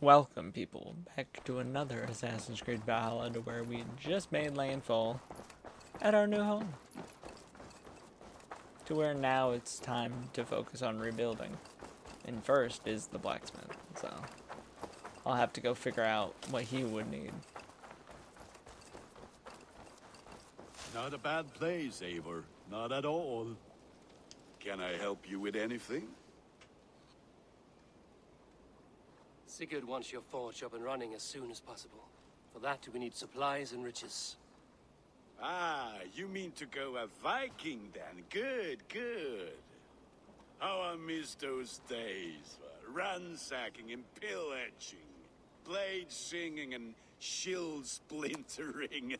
Welcome, people, back to another Assassin's Creed Valhalla, to where we just made landfall at our new home. To where now it's time to focus on rebuilding. And first is the blacksmith, so I'll have to go figure out what he would need. Not a bad place, Eivor. Not at all. Can I help you with anything? Sigurd wants your forge up and running as soon as possible. For that, we need supplies and riches. Ah, you mean to go a Viking then? Good, good. How I miss those days. Ransacking and pillaging. Blade singing and shield splintering.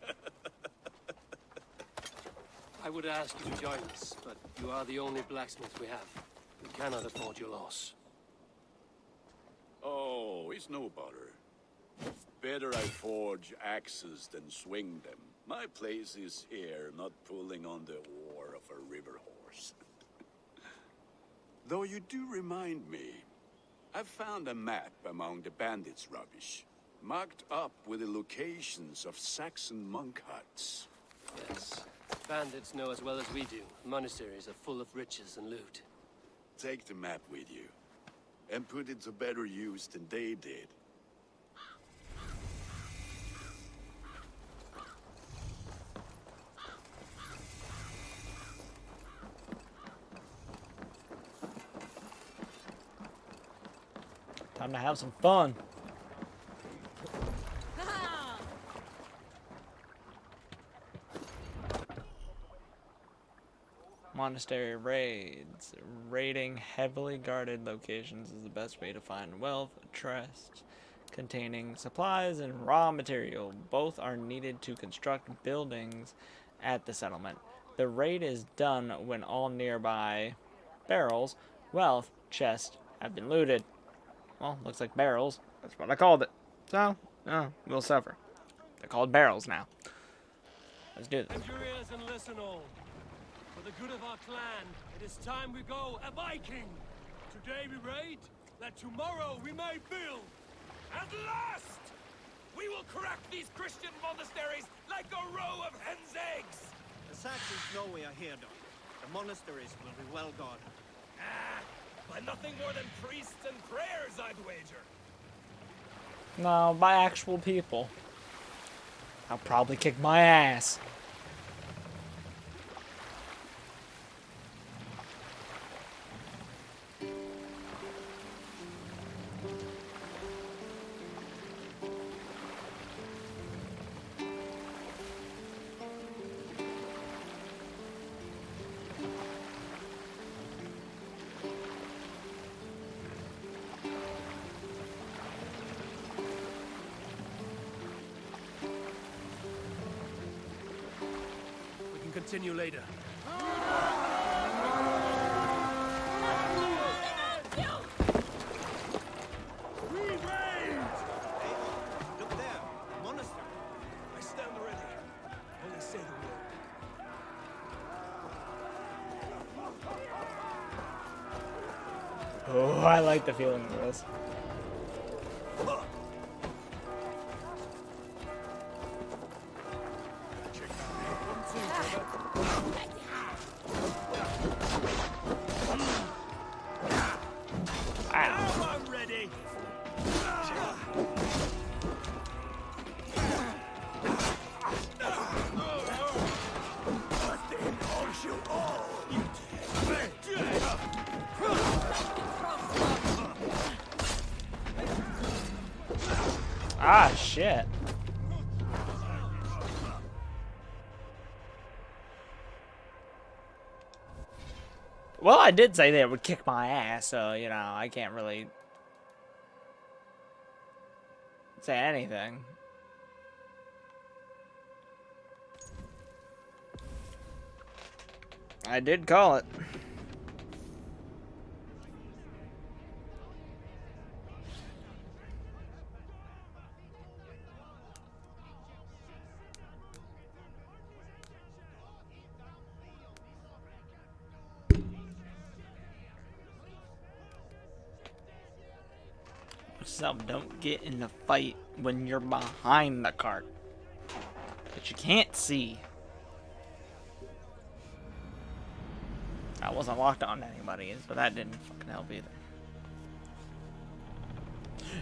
I would ask you to join us, but you are the only blacksmith we have. We cannot afford your loss. Oh, it's no bother. Better I forge axes than swing them. My place is here, not pulling on the oar of a river horse. Though you do remind me, I found a map among the bandits' rubbish, marked up with the locations of Saxon monk huts. Yes. Bandits know as well as we do. Monasteries are full of riches and loot. Take the map with you, and put it to better use than they did. Time to have some fun. Monastery raids. Raiding heavily guarded locations is the best way to find wealth, chests containing supplies and raw material. Both are needed to construct buildings at the settlement. The raid is done when all nearby barrels, wealth, chests have been looted. Well, looks like barrels. That's what I called it. So, we'll suffer. They're called barrels now. Let's do this. Bend your ears and listen all. For the good of our clan, it is time we go a Viking. Today we raid, that tomorrow we may build. At last! We will crack these Christian monasteries like a row of hen's eggs! The Saxons know we are here, Don. The monasteries will be well guarded. Ah, by nothing more than priests and prayers, I'd wager. No, by actual people. I'll probably kick my ass. We can continue later. We raid! Look there, monastery. I stand ready. Only say the word. Oh, I like the feeling of this. Now I'm ready. Ah, shit. Well, I did say they would kick my ass, so, you know, I can't really say anything. I did call it. yourself. Don't get in the fight when you're behind the cart that you can't see. I wasn't locked on to anybody, but that didn't fucking help either.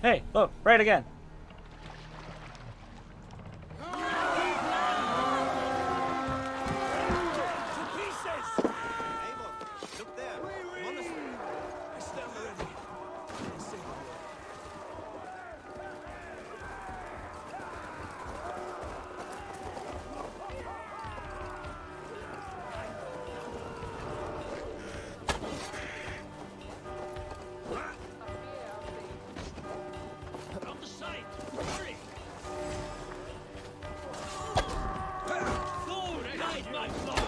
Hey, look, right again. Look there. The monastery. I stand ready. Say the word. On the side. Hurry. Forward, guide my foes.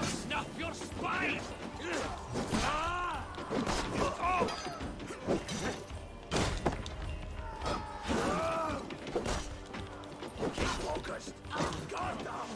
Snuff your spine! Keep focused! Guard down!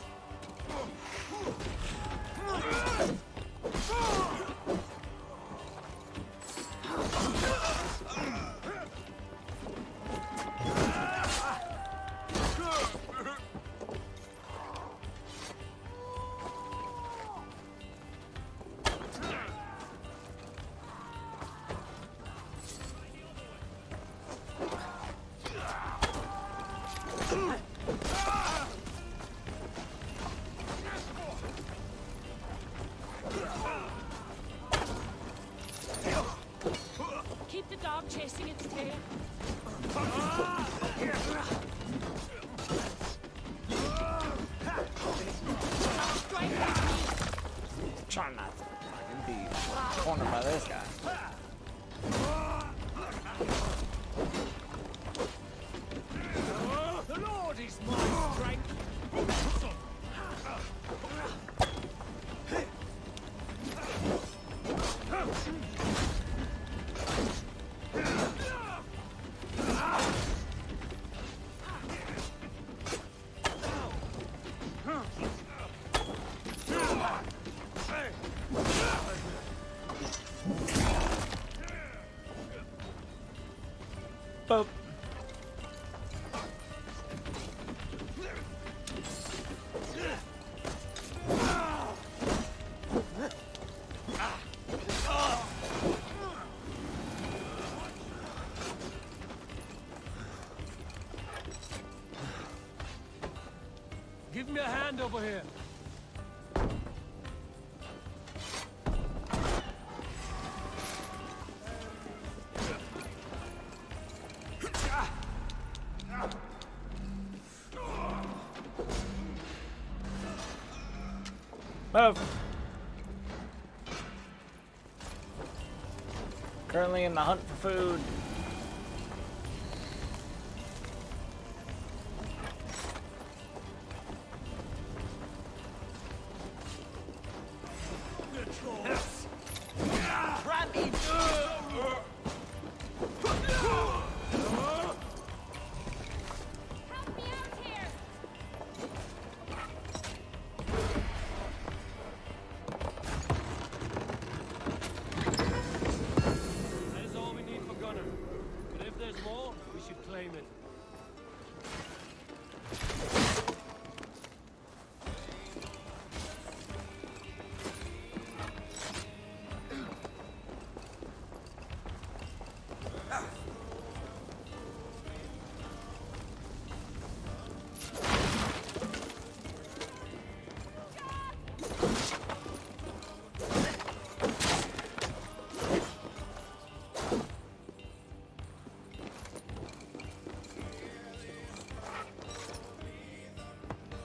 Keep the dog chasing its tail. Try not to fucking be cornered by this guy. The Lord is my strength! Boop. Give me a hand over here. Move. Currently in the hunt for food. Help me out here! That is all we need for Gunner. But if there's more, we should claim it.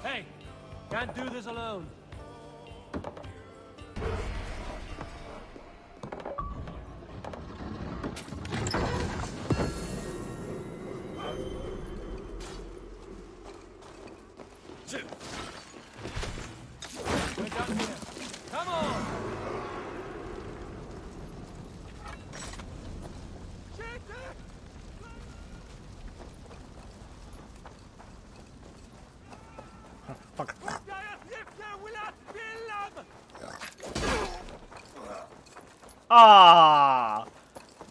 Hey, can't do this alone. motherfucker. Ah,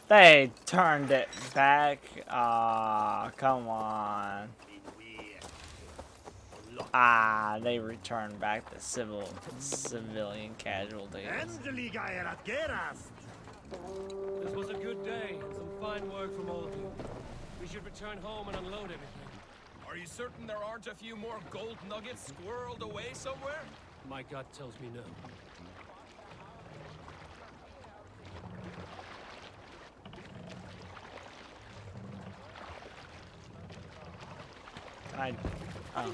they turned it back. Ah, come on. Ah, they returned back the civilian casualties. This was a good day, and some fine work from all of you. We should return home and unload everything. Are you certain there aren't a few more gold nuggets squirreled away somewhere? My gut tells me no. Oh.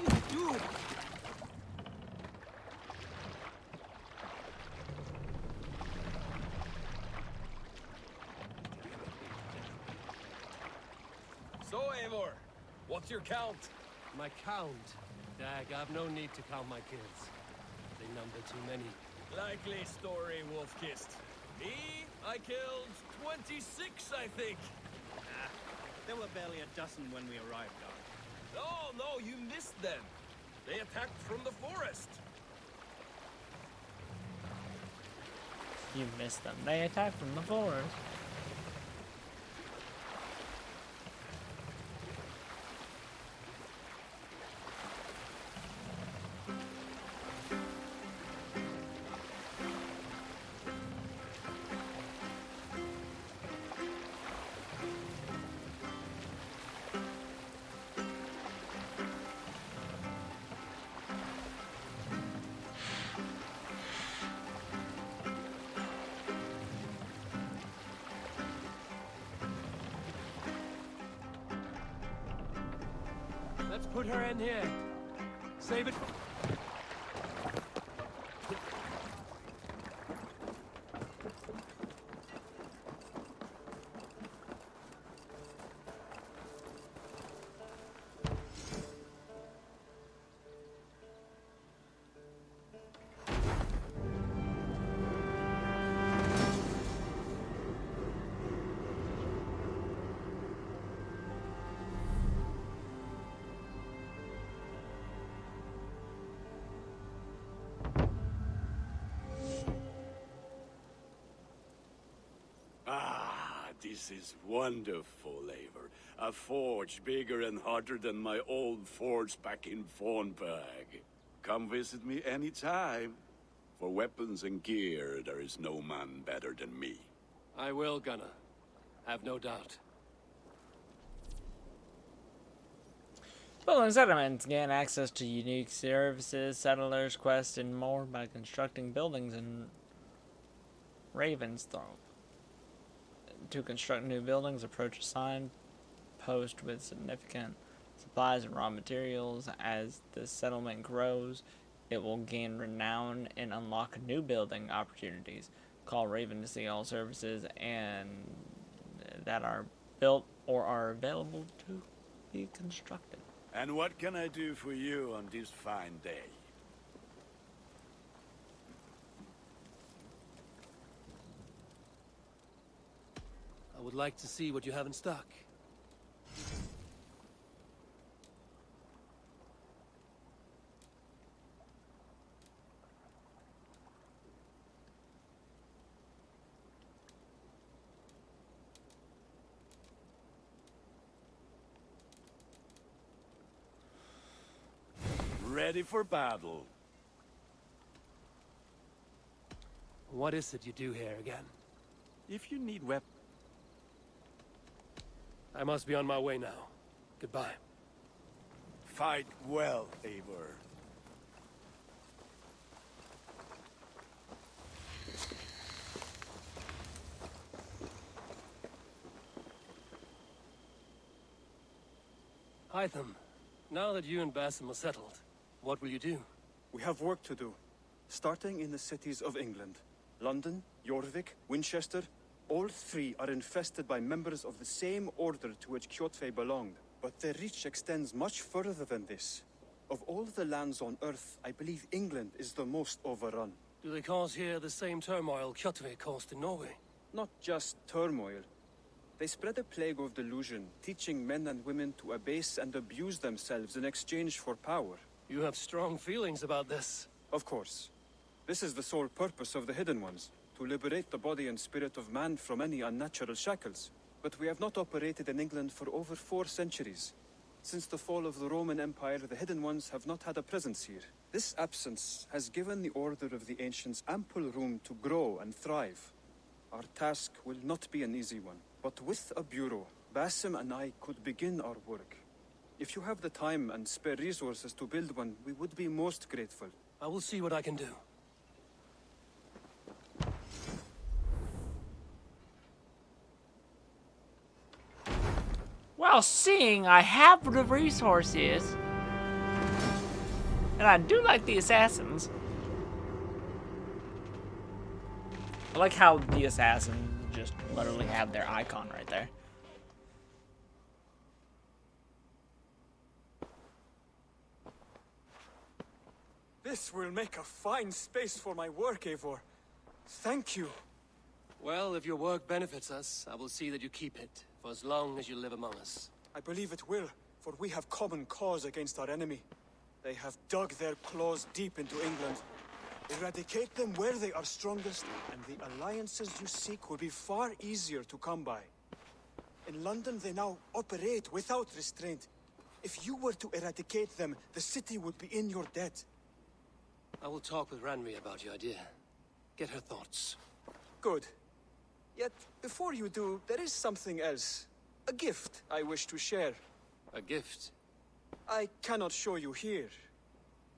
So, Eivor, what's your count? My count? Dag, I've no need to count my kills. They number too many. Likely story, Wolf-Kissed. Me, I killed 26, I think. There were barely a dozen when we arrived, Doc. No, you missed them. They attacked from the forest. You missed them. They attacked from the forest. Let's put her in here. Save it. This is wonderful, Eivor. A forge bigger and hotter than my old forge back in Fornberg. Come visit me anytime. For weapons and gear, there is no man better than me. I will, Gunnar. Have no doubt. Building settlements gain access to unique services, settlers, quests, and more by constructing buildings in Ravensthorpe. To construct new buildings, approach a sign post with significant supplies and raw materials. As the settlement grows, it will gain renown and unlock new building opportunities. Call Raven to see all services and that are built or are available to be constructed. And what can I do for you on this fine day? I would like to see what you have in stock. Ready for battle. What is it you do here again? If you need weapons. I must be on my way now. Goodbye. Fight well, Eivor. Hytham, now that you and Basim are settled, what will you do? We have work to do, starting in the cities of England. London, Jorvik, Winchester, all three are infested by members of the same order to which Kjotve belonged. But their reach extends much further than this. Of all the lands on Earth, I believe England is the most overrun. Do they cause here the same turmoil Kjotve caused in Norway? Not just turmoil. They spread a plague of delusion, teaching men and women to abase and abuse themselves in exchange for power. You have strong feelings about this. Of course. This is the sole purpose of the Hidden Ones, to liberate the body and spirit of man from any unnatural shackles. But we have not operated in England for over 4 centuries. Since the fall of the Roman Empire, the Hidden Ones have not had a presence here. This absence has given the Order of the Ancients ample room to grow and thrive. Our task will not be an easy one, but with a bureau, Basim and I could begin our work. If you have the time and spare resources to build one, we would be most grateful. I will see what I can do. Well, seeing I have the resources, and I do like the assassins. I like how the assassins just literally have their icon right there. This will make a fine space for my work, Eivor. Thank you. Well, if your work benefits us, I will see that you keep it, for as long as you live among us. I believe it will, for we have common cause against our enemy. They have dug their claws deep into England. Eradicate them where they are strongest, and the alliances you seek will be far easier to come by. In London, they now operate without restraint. If you were to eradicate them, the city would be in your debt. I will talk with Ranri about your idea. Get her thoughts. Good. Yet, before you do, there is something else. A gift I wish to share. A gift? I cannot show you here.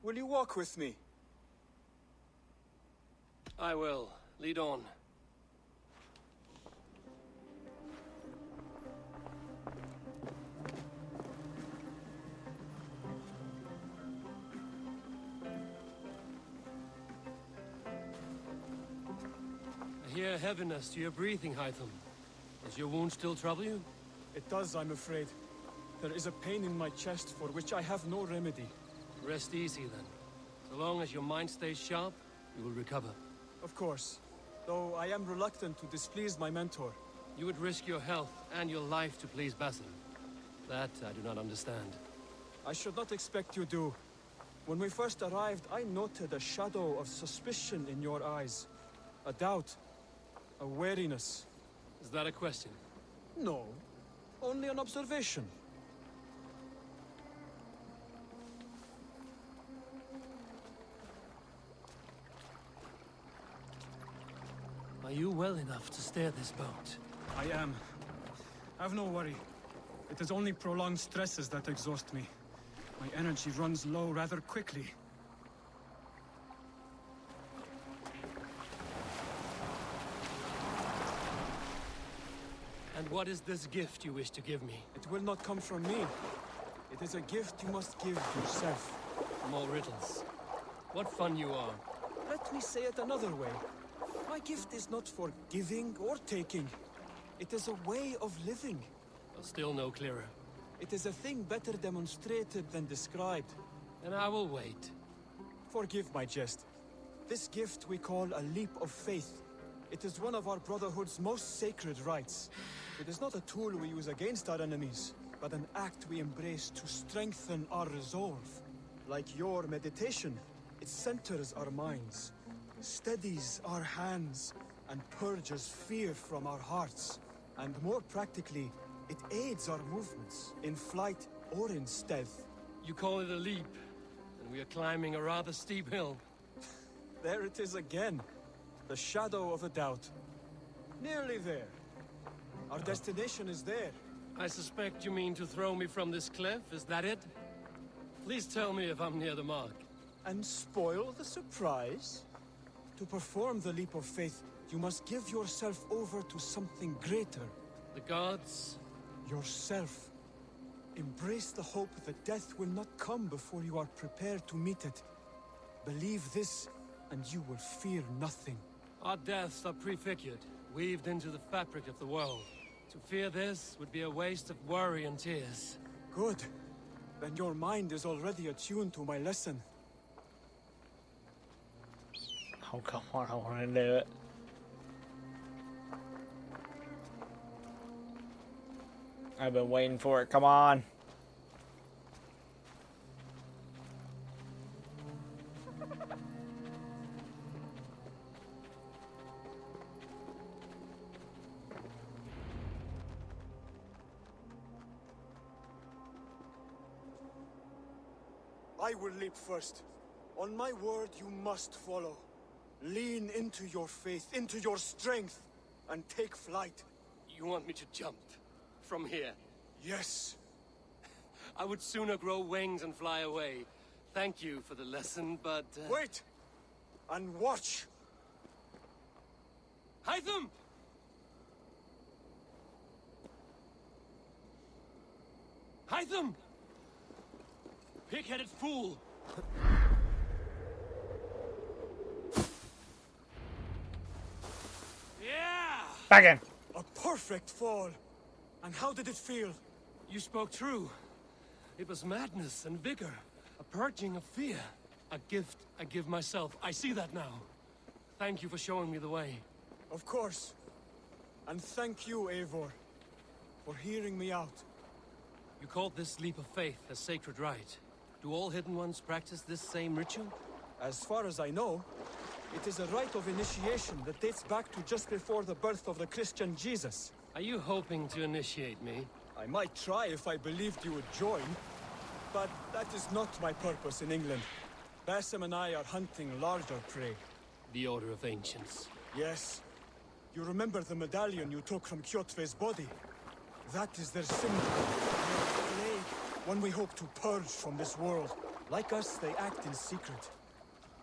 Will you walk with me? I will. Lead on. I hear heaviness to your breathing, Hytham. Does your wound still trouble you? It does, I'm afraid. There is a pain in my chest for which I have no remedy. Rest easy, then. So long as your mind stays sharp, you will recover. Of course. Though I am reluctant to displease my mentor. You would risk your health and your life to please Basim. That I do not understand. I should not expect you do. When we first arrived, I noted a shadow of suspicion in your eyes. A doubt. A wariness. Is that a question? No. Only an observation. Are you well enough to steer this boat? I am. Have no worry. It is only prolonged stresses that exhaust me. My energy runs low rather quickly. And what is this gift you wish to give me? It will not come from me. It is a gift you must give yourself. More riddles. What fun you are. Let me say it another way. My gift is not for giving or taking. It is a way of living. Still no clearer. It is a thing better demonstrated than described. And I will wait. Forgive my jest. This gift we call a leap of faith. It is one of our Brotherhood's most sacred rites. It is not a tool we use against our enemies, but an act we embrace to strengthen our resolve. Like your meditation, it centers our minds, steadies our hands, and purges fear from our hearts. And more practically, it aids our movements, in flight or in stealth. You call it a leap, and we are climbing a rather steep hill. There it is again. The shadow of a doubt. Nearly there. Our destination is there. I suspect you mean to throw me from this cliff, is that it? Please tell me if I'm near the mark. And spoil the surprise? To perform the leap of faith, you must give yourself over to something greater. The gods? Yourself. Embrace the hope that death will not come before you are prepared to meet it. Believe this, and you will fear nothing. Our deaths are prefigured, weaved into the fabric of the world. To fear this would be a waste of worry and tears. Good. Then your mind is already attuned to my lesson. Oh, come on, I want to do it. I've been waiting for it, come on. I will leap first. On my word, you must follow. Lean into your faith, into your strength, and take flight. You want me to jump? From here? Yes. I would sooner grow wings and fly away. Thank you for the lesson, but... Wait! And watch! Hytham! Hytham! Pig-headed fool! Yeah! Back in. A perfect fall! And how did it feel? You spoke true. It was madness and vigor. A purging of fear. A gift I give myself. I see that now. Thank you for showing me the way. Of course. And thank you, Eivor, for hearing me out. You called this leap of faith a sacred rite. Do all Hidden Ones practice this same ritual? As far as I know, it is a rite of initiation that dates back to just before the birth of the Christian Jesus. Are you hoping to initiate me? I might try if I believed you would join, but that is not my purpose in England. Basim and I are hunting larger prey. The Order of Ancients. Yes. You remember the medallion you took from Kjotve's body? That is their symbol. Their plague, one we hope to purge from this world. Like us, they act in secret.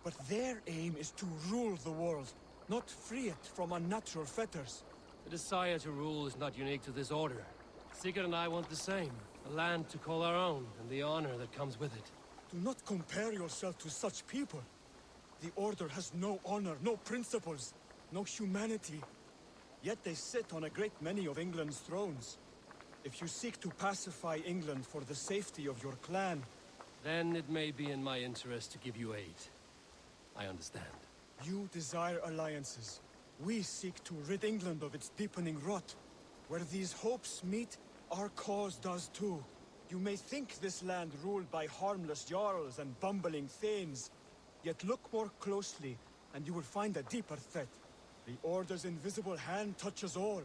But their aim is to rule the world, not free it from unnatural fetters. The desire to rule is not unique to this order. Sigurd and I want the same. A land to call our own, and the honor that comes with it. Do not compare yourself to such people. The Order has no honor, no principles, no humanity. Yet they sit on a great many of England's thrones. If you seek to pacify England for the safety of your clan... Then it may be in my interest to give you aid. I understand. You desire alliances. We seek to rid England of its deepening rot. Where these hopes meet, our cause does too. You may think this land ruled by harmless jarls and bumbling thanes. Yet look more closely, and you will find a deeper threat. The Order's invisible hand touches all.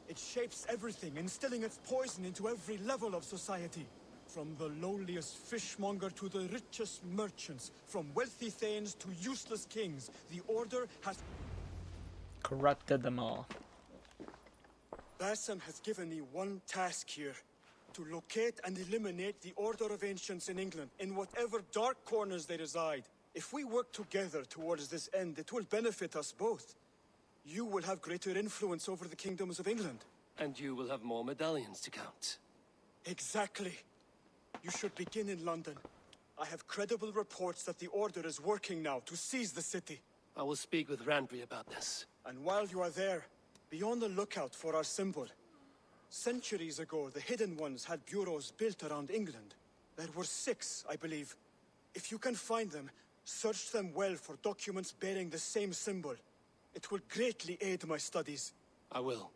It shapes everything, instilling its poison into every level of society. From the lowliest fishmonger to the richest merchants, from wealthy thanes to useless kings, the Order has... Corrupted them all. Basim has given me one task here. To locate and eliminate the Order of Ancients in England, in whatever dark corners they reside. If we work together towards this end, it will benefit us both. You will have greater influence over the kingdoms of England. And you will have more medallions to count. Exactly. You should begin in London. I have credible reports that the Order is working now to seize the city. I will speak with Randry about this. And while you are there, be on the lookout for our symbol. Centuries ago, the Hidden Ones had bureaus built around England. There were 6, I believe. If you can find them, search them well for documents bearing the same symbol. It will greatly aid my studies. I will.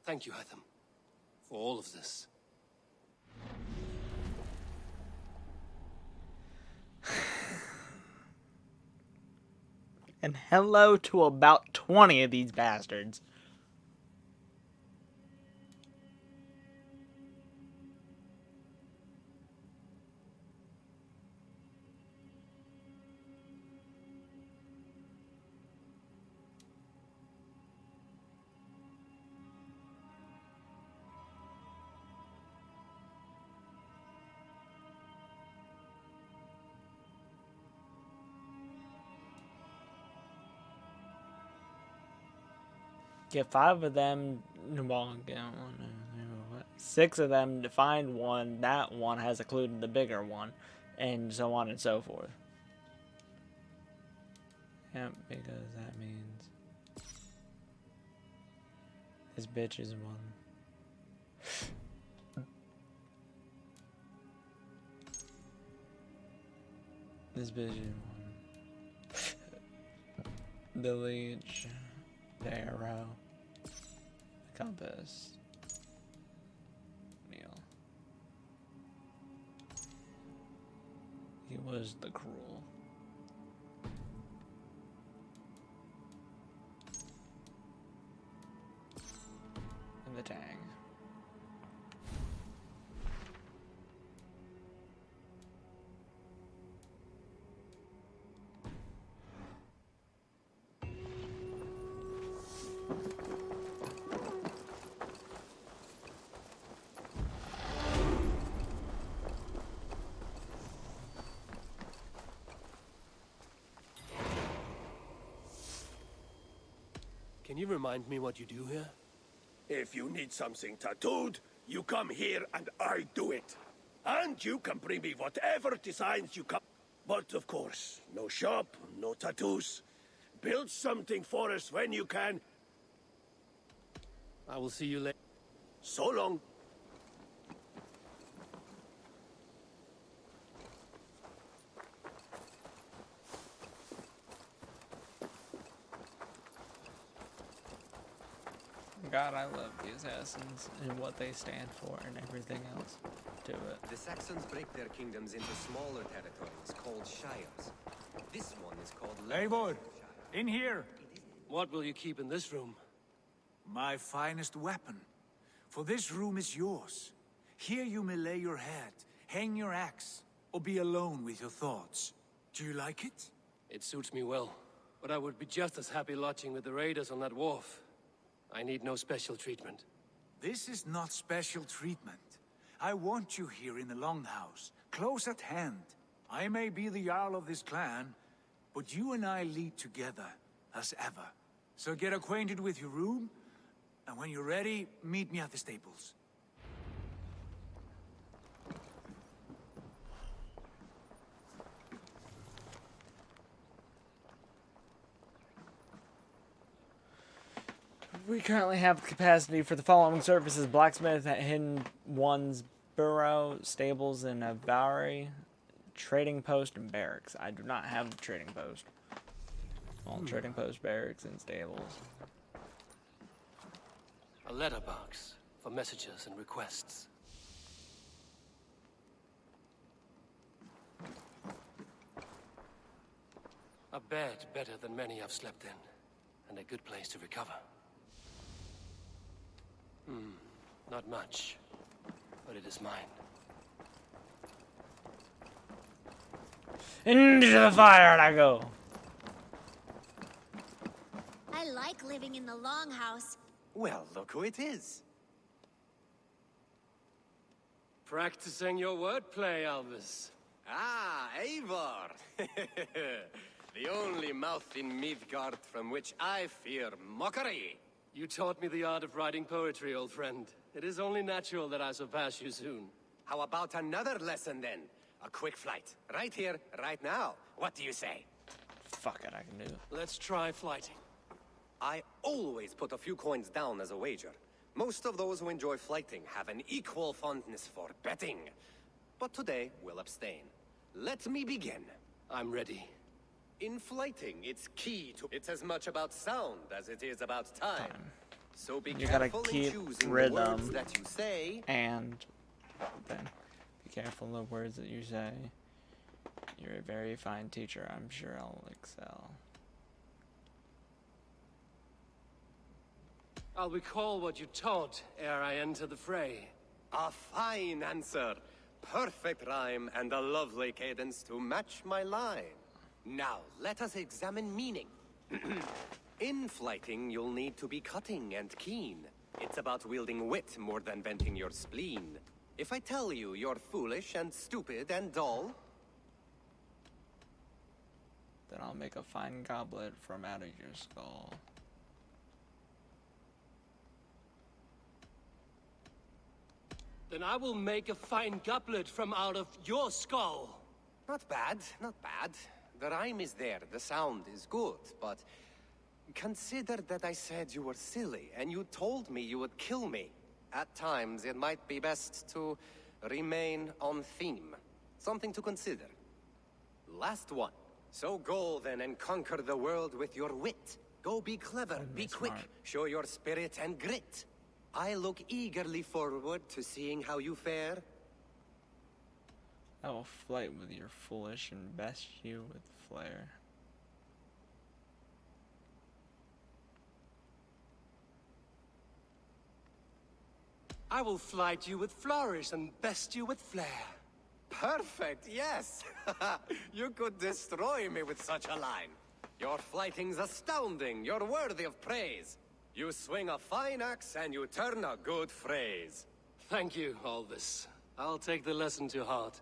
Thank you, Hytham, for all of this. And hello to about 20 of these bastards. Get 5 of them, well, get 6 of them to find one. That one has included the bigger one, and so on and so forth. Yep, because that means this bitch is one. This bitch is one. The leech. The arrow, the compass, Neil. He was the cruel. And the tag. Can you remind me what you do here? If you need something tattooed, you come here and I do it. And you can bring me whatever designs you come. But of course, no shop, no tattoos. Build something for us when you can. I will see you later. So long. God, I love the assassins and what they stand for and everything else to it. The Saxons break their kingdoms into smaller territories called shires. This one is called Eivor, in here. What will you keep in this room? My finest weapon. For this room is yours. Here you may lay your head, hang your axe, or be alone with your thoughts. Do you like it? It suits me well, but I would be just as happy lodging with the raiders on that wharf. I need no special treatment. This is not special treatment. I want you here in the Longhouse, close at hand. I may be the Jarl of this clan, but you and I lead together, as ever. So get acquainted with your room, and when you're ready, meet me at the stables. We currently have capacity for the following services: blacksmith at Hidden One's Burrow, stables in a Bowery, trading post, and barracks. I do not have the trading post. All trading post, barracks, and stables. A letterbox for messages and requests. A bed better than many I've slept in, and a good place to recover. Not much, but it is mine. Into the fire I go! I like living in the Longhouse. Well, look who it is. Practicing your wordplay, Albus. Ah, Eivor! The only mouth in Midgard from which I fear mockery. You taught me the art of writing poetry, old friend. It is only natural that I surpass you soon. How about another lesson then? A quick flight. Right here, right now. What do you say? Fuck it, I can do it. Let's try flighting. I always put a few coins down as a wager. Most of those who enjoy flighting have an equal fondness for betting. But today, we'll abstain. Let me begin. I'm ready. In flighting, it's key to... It's as much about sound as it is about time. So be You gotta careful in keep choosing the words rhythm that you say. and then be careful of the words that you say. You're a very fine teacher. I'm sure I'll excel. I'll recall what you taught ere I enter the fray. A fine answer. Perfect rhyme and a lovely cadence to match my line. Now, let us examine meaning. In flighting, you'll need to be cutting and keen. It's about wielding wit more than venting your spleen. If I tell you you're foolish and stupid and dull... Then I'll make a fine goblet from out of your skull. Then I will make a fine goblet from out of your skull. Not bad, not bad. The rhyme is there, the sound is good, but... Consider that I said you were silly, and you told me you would kill me. At times, it might be best to remain on theme. Something to consider. Last one. So go then and conquer the world with your wit. Go be clever, be quick, show your spirit and grit. I look eagerly forward to seeing how you fare. I will flight with your foolish and best you with flair. I will flight you with flourish and best you with flair. Perfect, yes! You could destroy me with such a line. Your flighting's astounding, you're worthy of praise. You swing a fine axe and you turn a good phrase. Thank you, Albus. I'll take the lesson to heart.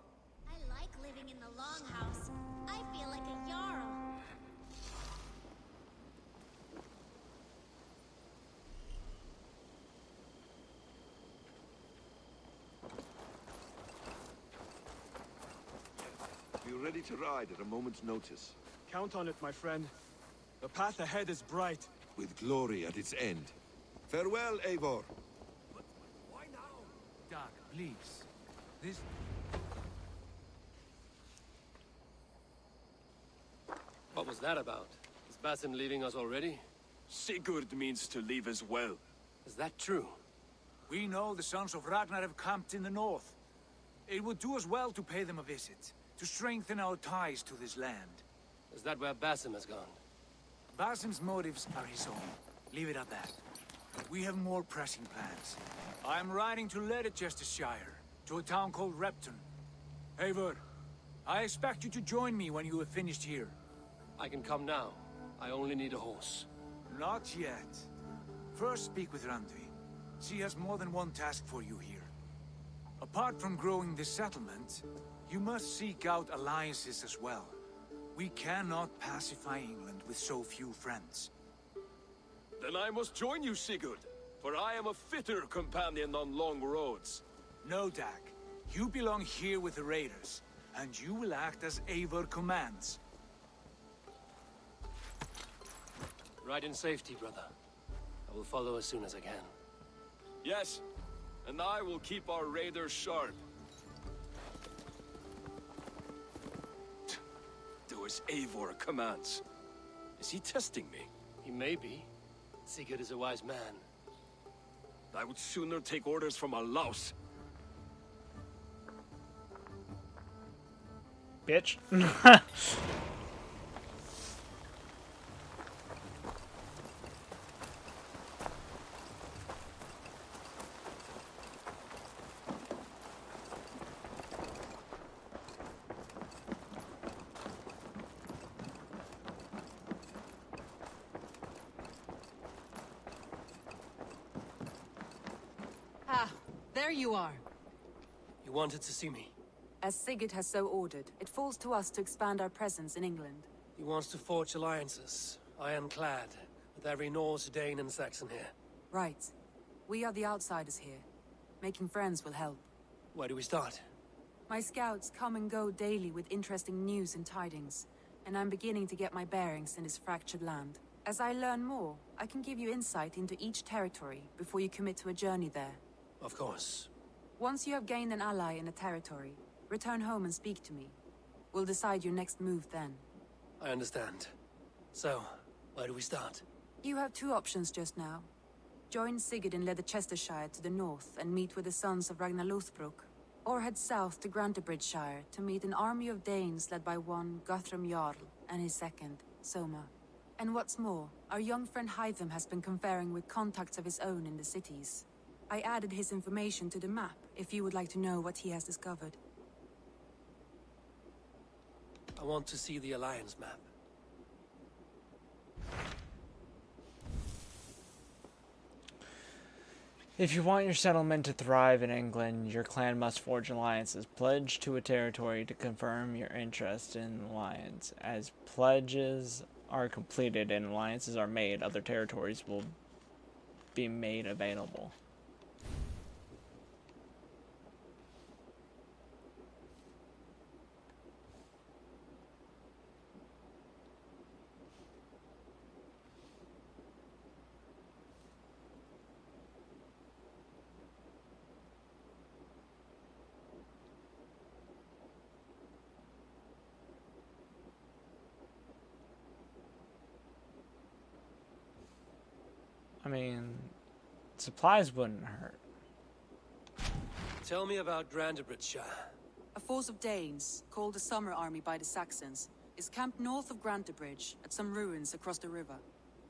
I like living in the Longhouse. I feel like a Jarl. ready to ride at a moment's notice. Count on it, my friend. The path ahead is bright. With glory at its end. Farewell, Eivor. But why now? Doug, please. This... What was that about? Is Basim leaving us already? Sigurd means to leave as well. Is that true? We know the sons of Ragnar have camped in the north. It would do us well to pay them a visit, to strengthen our ties to this land. Is that where Basim has gone? Basim's motives are his own. Leave it at that. We have more pressing plans. I am riding to Leicestershire, to a town called Repton. Eivor, I expect you to join me when you have finished here. I can come now. I only need a horse. Not yet. First speak with Randvi. She has more than one task for you here. Apart from growing this settlement, you must seek out alliances as well. We cannot pacify England with so few friends. Then I must join you, Sigurd, for I am a fitter companion on long roads. No, Dag. You belong here with the raiders, and you will act as Eivor commands. Ride in safety, brother. I will follow as soon as I can. Yes, and I will keep our raiders sharp. Do as Eivor commands. Is he testing me? He may be. Sigurd is a wise man. I would sooner take orders from a louse. Bitch. Ah, there you are. You wanted to see me? As Sigurd has so ordered, it falls to us to expand our presence in England. He wants to forge alliances, ironclad, with every Norse, Dane, and Saxon here. Right. We are the outsiders here. Making friends will help. Where do we start? My scouts come and go daily with interesting news and tidings, and I'm beginning to get my bearings in this fractured land. As I learn more, I can give you insight into each territory before you commit to a journey there. Of course. Once you have gained an ally in a territory, return home and speak to me. We'll decide your next move then. I understand. So, where do we start? You have two options just now. Join Sigurd in Leicestershire to the north and meet with the sons of Ragnar Lothbrok, or head south to Grantebridgeshire to meet an army of Danes led by one Guthrum Jarl and his second, Soma. And what's more, our young friend Hytham has been conferring with contacts of his own in the cities. I added his information to the map if you would like to know what he has discovered. I want to see the Alliance map. If you want your settlement to thrive in England, your clan must forge alliances. Pledge to a territory to confirm your interest in alliance. As pledges are completed and alliances are made, other territories will be made available. I mean, supplies wouldn't hurt. Tell me about Grantebridgeshire. A force of Danes, called the Summer Army by the Saxons, is camped north of Grantebridge at some ruins across the river.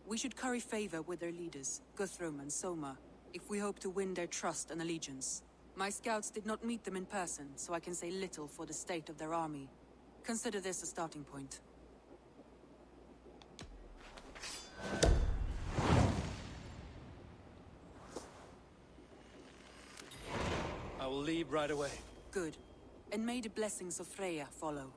We should curry favor with their leaders, Guthrum and Soma, if we hope to win their trust and allegiance. My scouts did not meet them in person, so I can say little for the state of their army. Consider this a starting point. I will leave right away. Good. And may the blessings of Freya follow.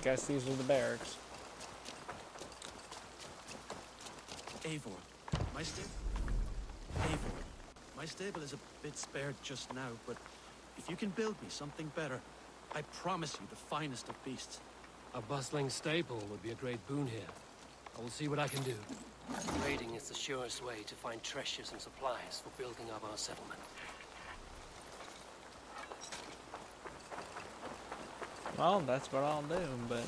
guess these are the barracks. Eivor, my stable is a bit spared just now, but if you can build me something better, I promise you the finest of beasts. A bustling stable would be a great boon here. I will see what I can do. Raiding is the surest way to find treasures and supplies for building up our settlement. Well, that's what I'll do, but...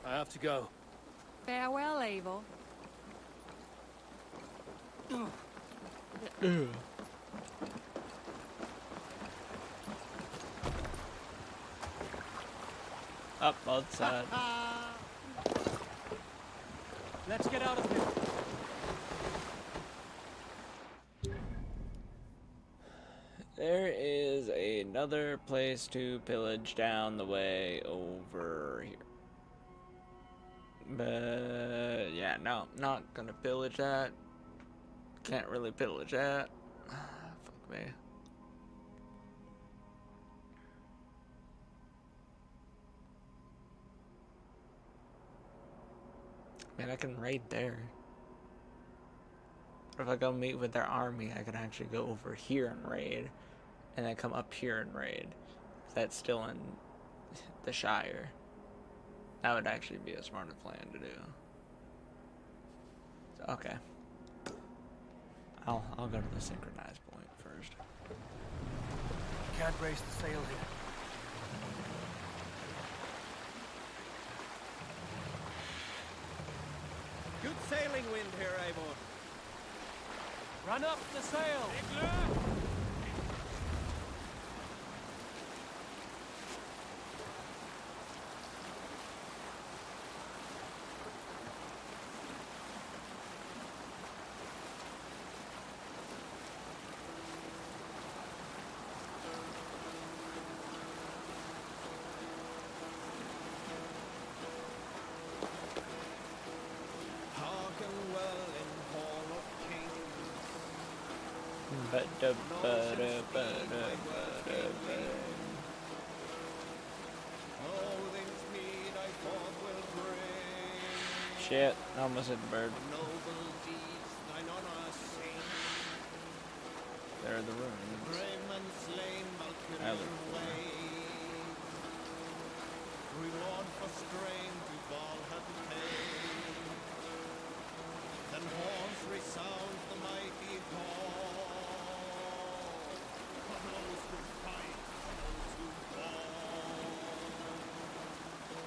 I have to go. Farewell, Eivor. Up outside. Let's get out of here. There is another place to pillage down the way over here. But yeah, no, not gonna pillage that. Can't really pillage that. Fuck me. Man, I can raid there. Or if I go meet with their army, I can actually go over here and raid. And then come up here and raid. That's still in the Shire. That would actually be a smarter plan to do. So, okay. I'll go to the synchronized point first. Can't raise the sail here. Good sailing wind here, Eivor. Run up the sail! Shit, I almost hit the bird. There are the ruins. Reward for strength we've all had to pay. Then horns resound the mighty call. For those who fight, for those who fall.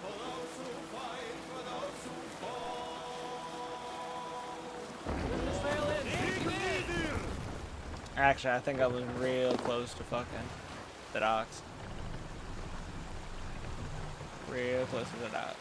For those who fight, for those who fall. Actually, I think I was real close to fucking the docks. Real close to the dock.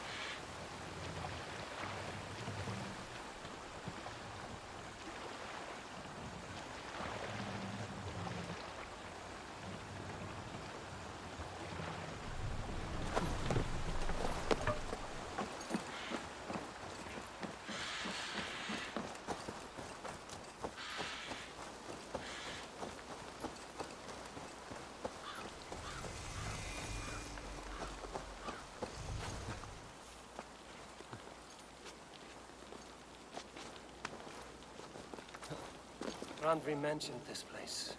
Andri mentioned this place.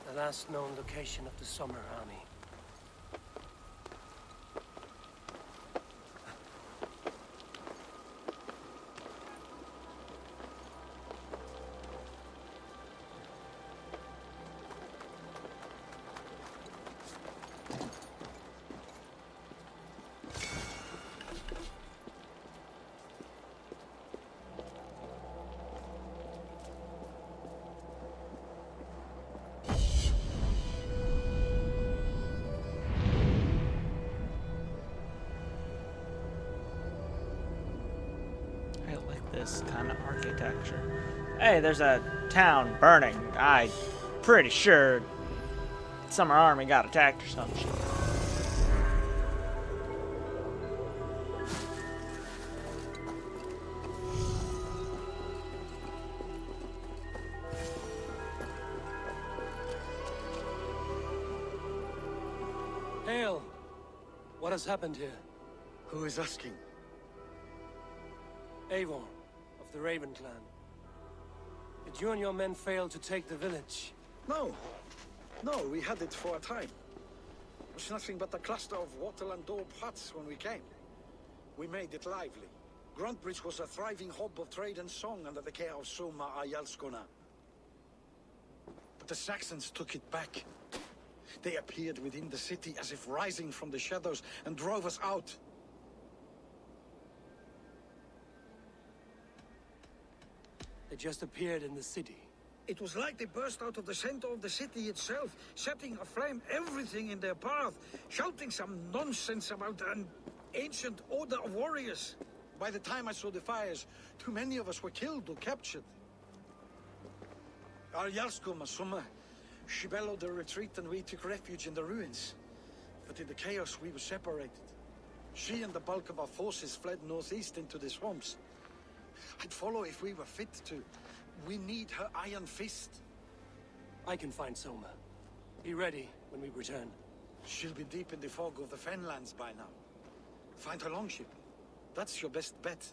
The last known location of the Summer Army. This kind of architecture. Hey, there's a town burning. I'm pretty sure Summer Army got attacked or some shit. Hail! What has happened here? Who is asking? Eivor, of the Raven clan. Did you and your men fail to take the village? No. No, we had it for a time. It was nothing but a cluster of wattle and daub huts when we came. We made it lively. Gruntbridge was a thriving hub of trade and song under the care of Soma Ayalskona. But the Saxons took it back. They appeared within the city as if rising from the shadows and drove us out. They just appeared in the city. It was like they burst out of the center of the city itself, setting aflame everything in their path, shouting some nonsense about an ancient order of warriors. By the time I saw the fires, too many of us were killed or captured. Ayalskona, Soma, she bellowed a retreat and we took refuge in the ruins. But in the chaos we were separated. She and the bulk of our forces fled northeast into the swamps. I'd follow if we were fit to. We need her iron fist. I can find Soma. Be ready when we return. She'll be deep in the fog of the Fenlands by now. Find her longship. That's your best bet.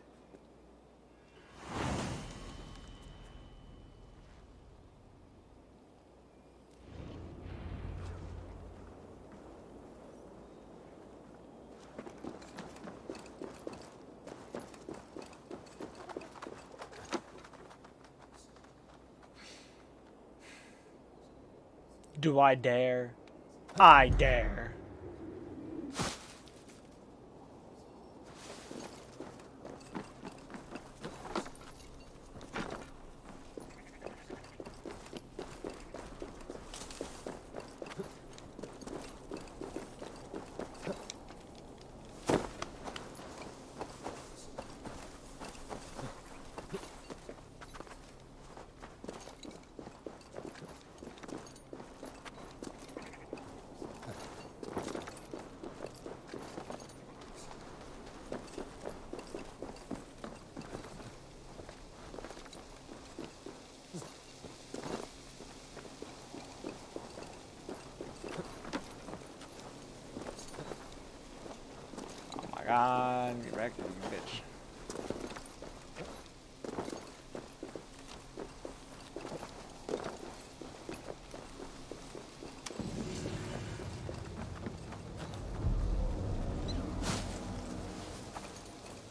Do I dare? I dare. God, get back here, you bitch.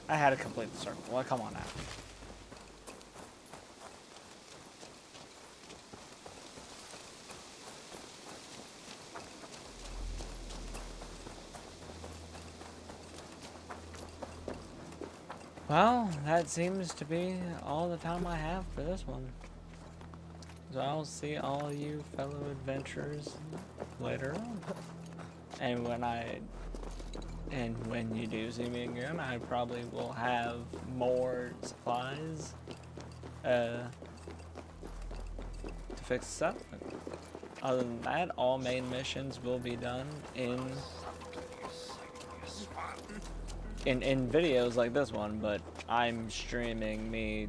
I had to complete the circle. Well, come on now. Well, that seems to be all the time I have for this one. So I'll see all you fellow adventurers later on. And when you do see me again, I probably will have more supplies to fix this up. Other than that, all main missions will be done in videos like this one, but I'm streaming me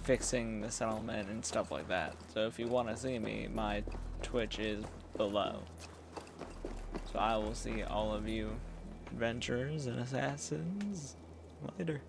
fixing the settlement and stuff like that. So if you want to see me, my Twitch is below. So I will see all of you adventurers and assassins later.